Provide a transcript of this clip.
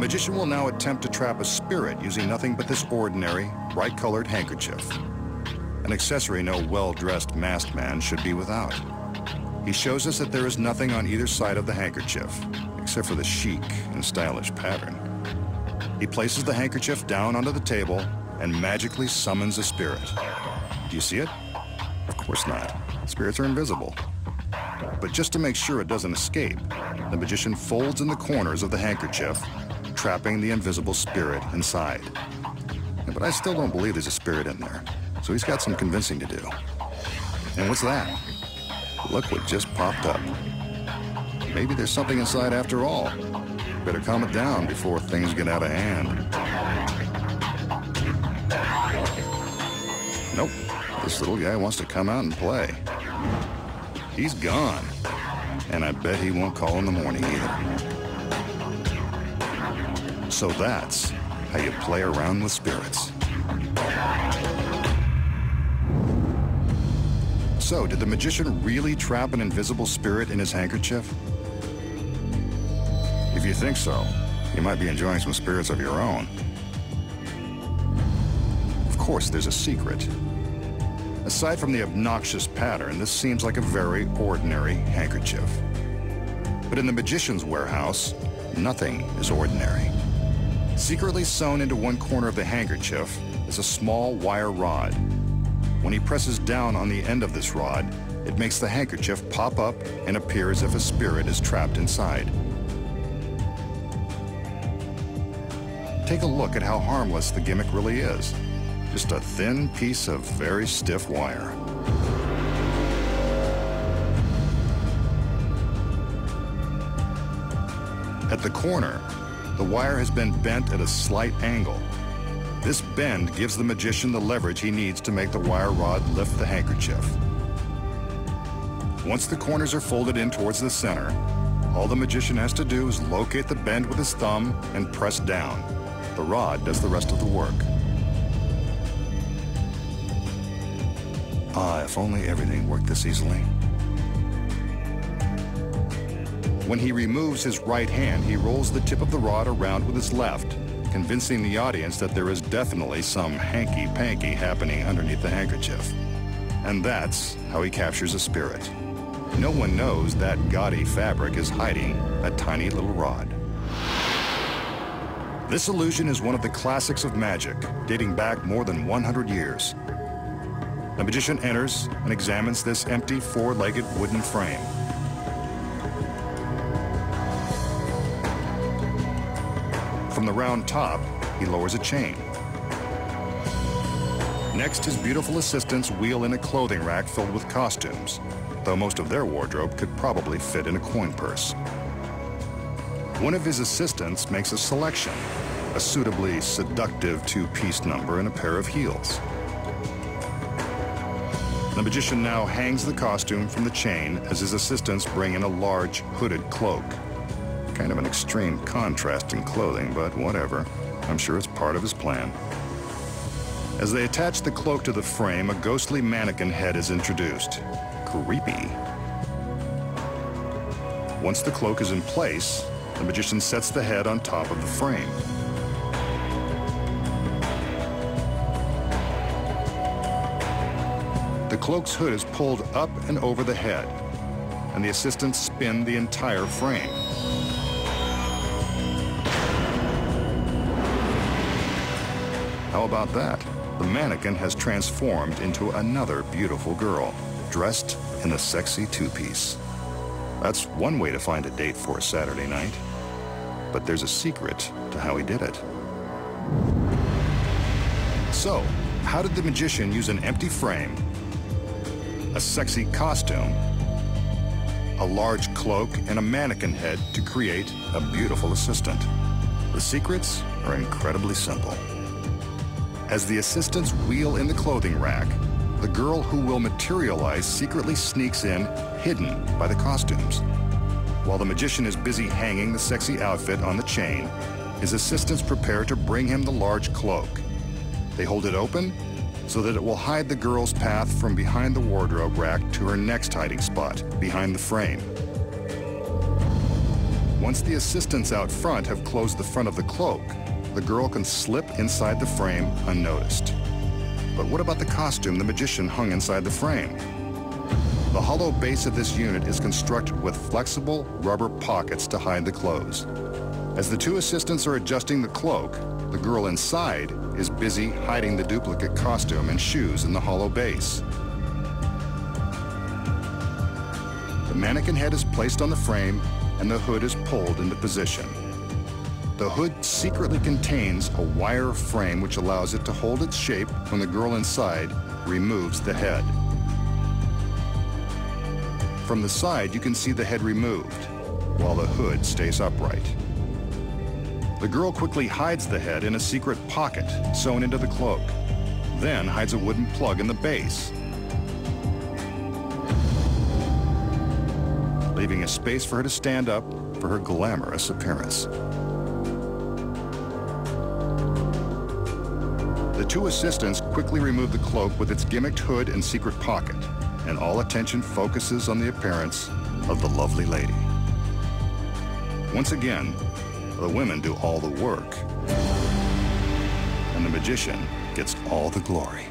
magician will now attempt to trap a spirit using nothing but this ordinary, bright-colored handkerchief. An accessory no well-dressed masked man should be without. He shows us that there is nothing on either side of the handkerchief, except for the chic and stylish pattern. He places the handkerchief down onto the table and magically summons a spirit. Do you see it? Of course not. Spirits are invisible. But just to make sure it doesn't escape, the magician folds in the corners of the handkerchief, trapping the invisible spirit inside. Yeah, but I still don't believe there's a spirit in there, so he's got some convincing to do. And what's that? Look what just popped up. Maybe there's something inside after all. Better calm it down before things get out of hand. Nope, this little guy wants to come out and play. He's gone, and I bet he won't call in the morning either. So that's how you play around with spirits. So, did the magician really trap an invisible spirit in his handkerchief? If you think so, you might be enjoying some spirits of your own. Of course, there's a secret. Aside from the obnoxious pattern, this seems like a very ordinary handkerchief. But in the magician's warehouse, nothing is ordinary. Secretly sewn into one corner of the handkerchief is a small wire rod. When he presses down on the end of this rod, it makes the handkerchief pop up and appear as if a spirit is trapped inside. Take a look at how harmless the gimmick really is. Just a thin piece of very stiff wire. At the corner, the wire has been bent at a slight angle. This bend gives the magician the leverage he needs to make the wire rod lift the handkerchief. Once the corners are folded in towards the center, all the magician has to do is locate the bend with his thumb and press down. The rod does the rest of the work. Ah, if only everything worked this easily. When he removes his right hand, he rolls the tip of the rod around with his left, convincing the audience that there is definitely some hanky-panky happening underneath the handkerchief. And that's how he captures a spirit. No one knows that gaudy fabric is hiding a tiny little rod. This illusion is one of the classics of magic, dating back more than 100 years. The magician enters and examines this empty four-legged wooden frame. From the round top, he lowers a chain. Next, his beautiful assistants wheel in a clothing rack filled with costumes, though most of their wardrobe could probably fit in a coin purse. One of his assistants makes a selection, a suitably seductive two-piece number and a pair of heels. The magician now hangs the costume from the chain as his assistants bring in a large hooded cloak. Kind of an extreme contrast in clothing, but whatever. I'm sure it's part of his plan. As they attach the cloak to the frame, a ghostly mannequin head is introduced. Creepy. Once the cloak is in place, the magician sets the head on top of the frame. The cloak's hood is pulled up and over the head, and the assistants spin the entire frame. How about that? The mannequin has transformed into another beautiful girl, dressed in the sexy two-piece. That's one way to find a date for a Saturday night. But there's a secret to how he did it. So, how did the magician use an empty frame, a sexy costume, a large cloak, and a mannequin head to create a beautiful assistant? The secrets are incredibly simple. As the assistants wheel in the clothing rack, the girl who will materialize secretly sneaks in, hidden by the costumes. While the magician is busy hanging the sexy outfit on the chain, his assistants prepare to bring him the large cloak. They hold it open so that it will hide the girl's path from behind the wardrobe rack to her next hiding spot, behind the frame. Once the assistants out front have closed the front of the cloak, the girl can slip inside the frame unnoticed. But what about the costume the magician hung inside the frame? The hollow base of this unit is constructed with flexible rubber pockets to hide the clothes. As the two assistants are adjusting the cloak, the girl inside is busy hiding the duplicate costume and shoes in the hollow base. The mannequin head is placed on the frame and the hood is pulled into position. The hood secretly contains a wire frame which allows it to hold its shape when the girl inside removes the head. From the side, you can see the head removed, while the hood stays upright. The girl quickly hides the head in a secret pocket sewn into the cloak, then hides a wooden plug in the base, leaving a space for her to stand up for her glamorous appearance. The two assistants quickly remove the cloak with its gimmicked hood and secret pocket, and all attention focuses on the appearance of the lovely lady. Once again, the women do all the work, and the magician gets all the glory.